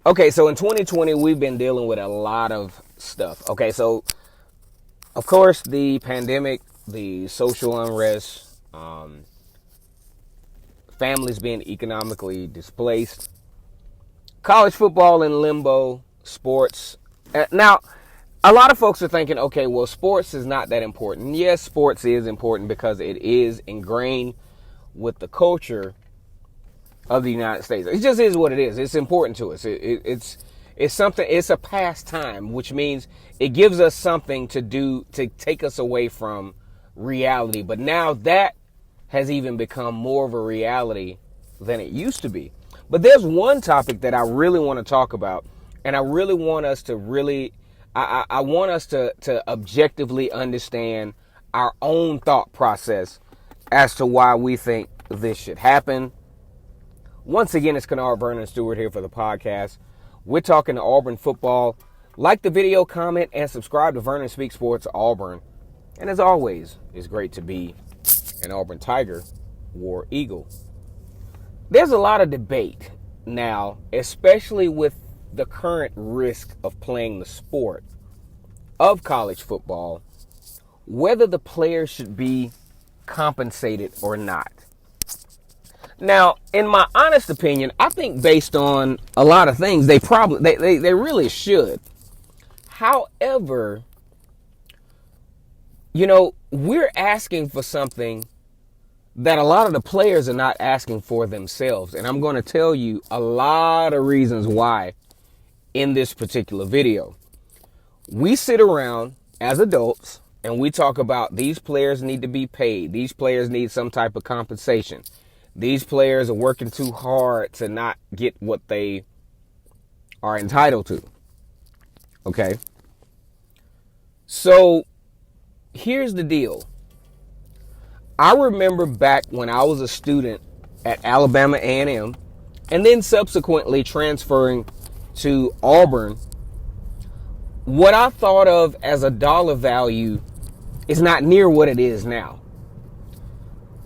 Okay, so in 2020, we've been dealing with a lot of stuff. Okay, so of course, the pandemic, the social unrest, families being economically displaced, college football in limbo, sports. Now, a lot of folks are thinking, okay, well, sports is not that important. Yes, sports is important because it is ingrained with the culture of the United States. It just is what it is. It's important to us. It's something. It's a pastime, which means it gives us something to do to take us away from reality. But now that has even become more of a reality than it used to be. But there's one topic that I really want to talk about, and I really want us to I want us to objectively understand our own thought process as to why we think this should happen. Once again, it's Kennard Vernon Stewart here for the podcast. We're talking to Auburn football. Like the video, comment, and subscribe to Vernon Speaks Sports Auburn. And as always, it's great to be an Auburn Tiger, War Eagle. There's a lot of debate now, especially with the current risk of playing the sport of college football, whether the players should be compensated or not. Now, in my honest opinion, I think based on a lot of things, they really should. However, we're asking for something that a lot of the players are not asking for themselves. And I'm going to tell you a lot of reasons why in this particular video. We sit around as adults and we talk about these players need to be paid. These players need some type of compensation. These players are working too hard to not get what they are entitled to. Okay? So, here's the deal. I remember back when I was a student at Alabama A&M and then subsequently transferring to Auburn, what I thought of as a dollar value is not near what it is now.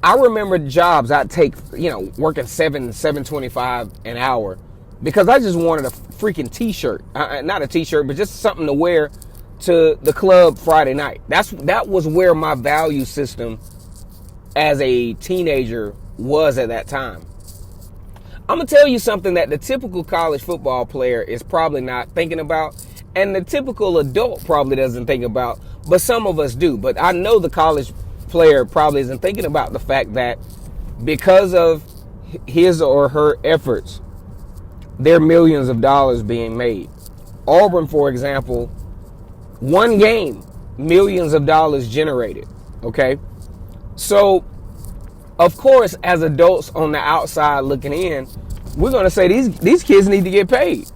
I remember jobs I'd take, working $7.25 an hour because I just wanted a freaking t-shirt. Not a t-shirt, but just something to wear to the club Friday night. That was where my value system as a teenager was at that time. I'm going to tell you something that the typical college football player is probably not thinking about, and the typical adult probably doesn't think about, but some of us do. But I know the college player probably isn't thinking about the fact that because of his or her efforts, there are millions of dollars being made. Auburn, for example, one game, millions of dollars generated. Okay? So, of course, as adults on the outside looking in, we're going to say these kids need to get paid.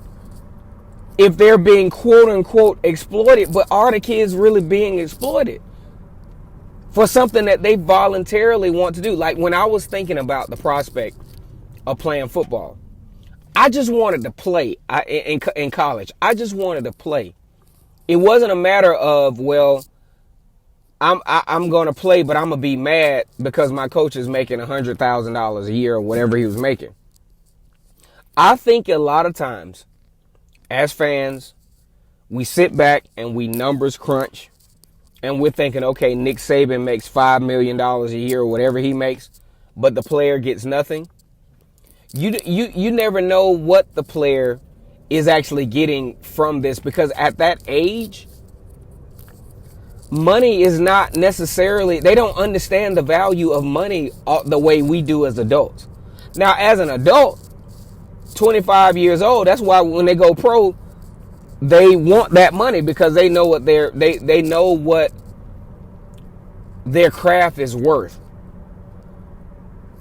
If they're being quote unquote exploited, but are the kids really being exploited for something that they voluntarily want to do? Like when I was thinking about the prospect of playing football, I just wanted to play in college. I just wanted to play. It wasn't a matter of, well, I'm going to play, but I'm going to be mad because my coach is making $100,000 a year or whatever he was making. I think a lot of times as fans, we sit back and we numbers crunch. And we're thinking, okay, Nick Saban makes $5 million a year or whatever he makes, but the player gets nothing. You never know what the player is actually getting from this, because at that age, money is not necessarily, they don't understand the value of money the way we do as adults. Now, as an adult, 25 years old, that's why when they go pro, they want that money because they know what they know what their craft is worth.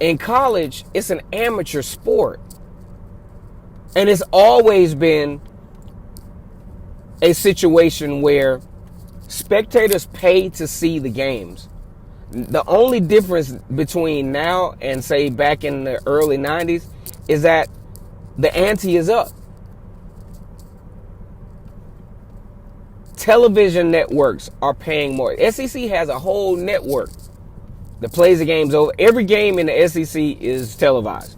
In college, it's an amateur sport. And it's always been a situation where spectators pay to see the games. The only difference between now and say back in the early 90s is that the ante is up. Television networks are paying more. SEC has a whole network that plays the games over. Every game in the SEC is televised.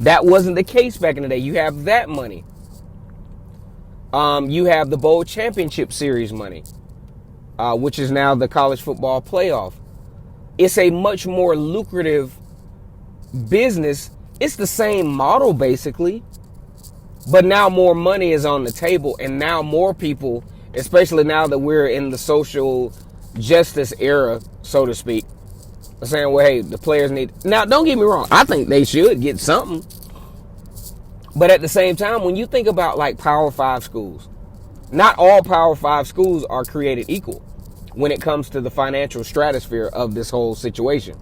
That wasn't the case back in the day. You have that money. You have the Bowl Championship Series money, which is now the college football playoff. It's a much more lucrative business. It's the same model basically, but now more money is on the table, and now more people, especially now that we're in the social justice era, so to speak, are saying, well, hey, the players need... Now, don't get me wrong. I think they should get something. But at the same time, when you think about like Power 5 schools, not all Power 5 schools are created equal when it comes to the financial stratosphere of this whole situation.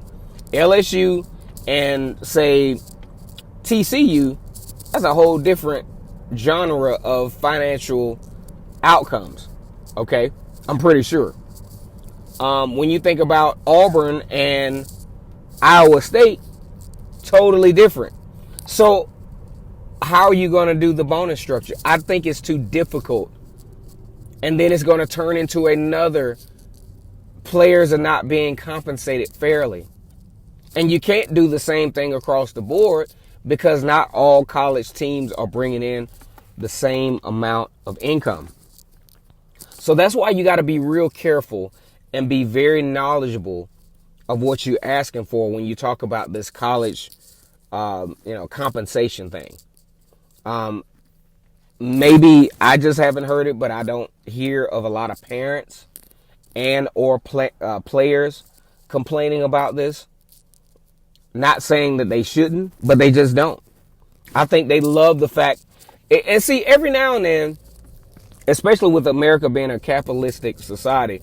LSU and, say, TCU, that's a whole different genre of financial outcomes, okay? I'm pretty sure. When you think about Auburn and Iowa State, totally different. So how are you going to do the bonus structure? I think it's too difficult. And then it's going to turn into another, players are not being compensated fairly. And you can't do the same thing across the board because not all college teams are bringing in the same amount of income. So that's why you got to be real careful and be very knowledgeable of what you're asking for when you talk about this college, compensation thing. Maybe I just haven't heard it, but I don't hear of a lot of parents and or players complaining about this. Not saying that they shouldn't, but they just don't. I think they love the fact, and see, every now and then, especially with America being a capitalistic society,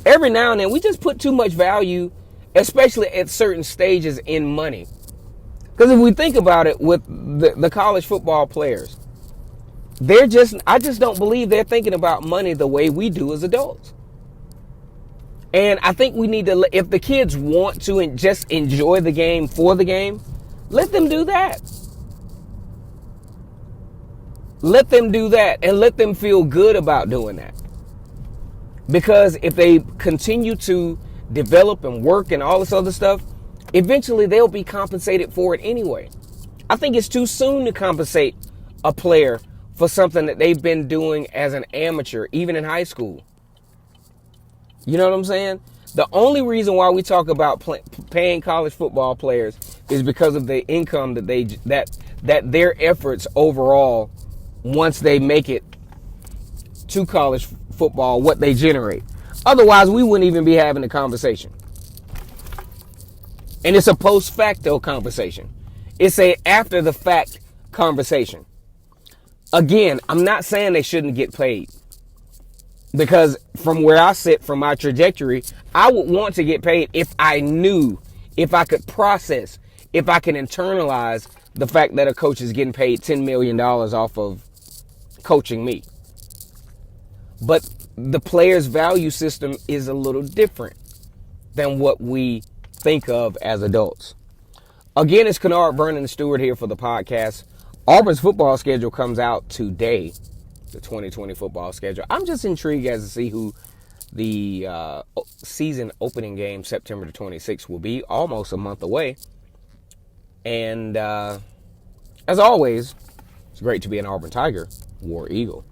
every now and then we just put too much value, especially at certain stages, in money. Because if we think about it with the college football players, I just don't believe they're thinking about money the way we do as adults. And I think we need to, if the kids want to just enjoy the game for the game, let them do that. Let them do that and let them feel good about doing that. Because if they continue to develop and work and all this other stuff, eventually they'll be compensated for it anyway. I think it's too soon to compensate a player for something that they've been doing as an amateur, even in high school. You know what I'm saying? The only reason why we talk about paying college football players is because of the income that their efforts overall, once they make it to college football, what they generate. Otherwise, we wouldn't even be having the conversation. And it's a post facto conversation. It's a after the fact conversation. Again, I'm not saying they shouldn't get paid. Because from where I sit, from my trajectory, I would want to get paid if I knew, if I could process, if I can internalize the fact that a coach is getting paid $10 million off of coaching me. But the player's value system is a little different than what we think of as adults. Again, it's Kennard Vernon Stewart here for the podcast. Auburn's football schedule comes out today. The 2020 football schedule. I'm just intrigued as to see who the season opening game, September the 26th, will be. Almost a month away. And as always, it's great to be an Auburn Tiger, War Eagle.